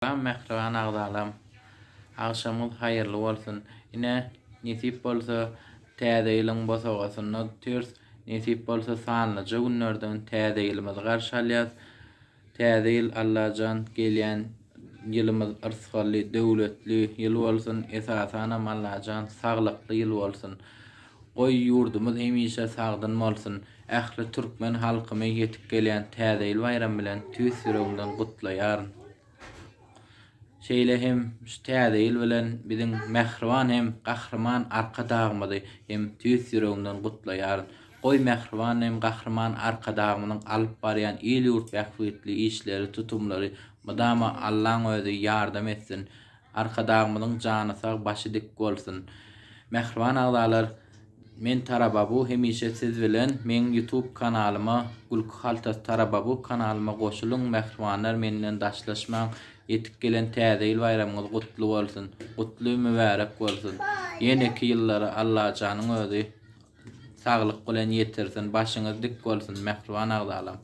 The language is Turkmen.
Mehriban agdalam. Akşamyz haýyrly bolsun. Ine nisip bolsa täze ýylyň bosagasyna türs, nisip bolsa sanlyja günlerden täze ýylymyzy garşy alýas. Täze ýyl Allahan gelýän ýylymyz yrsygaly, döwletli ýyl bolsun. Esasanam Allahan saglykly ýyl bolsun. Goý ýurdumyz hemişe sagdyn bolsun. Ähli türkmen halkymy ýetip gelýän täze ýyl bayramy bilen tüýs ýüregimden gutlaýaryn. Şeýle hem şu täze ýyl bilen biziň mehriban hem gahrman arka dagymyzy hem tüýs ýüregimden gutlaýaryn. Goý mehriban hem gahrman arka dagymynyň alyp barýan el ýurt bähwetli işleri, tutumlary mydama Allahyň özi ýardam etsin. Arka dagymynyň jany sag, başy dik bolsun. Mehriban agdalar, men Tarababu hemişe siz bilen men YouTube kanalyma Gulky Haltas Tarababu kanalyma goşulyň. Mehribanlar menden daşlaşmaň. Yetip gelen täze ýyl bayramyňyz gutly bolsun. Gutly mübarek bolsun. Ýeneki ýyllara Allahjanyň özi saglyk bilen ýetirsin. Başyňyz dik bolsun mehriban agdalam.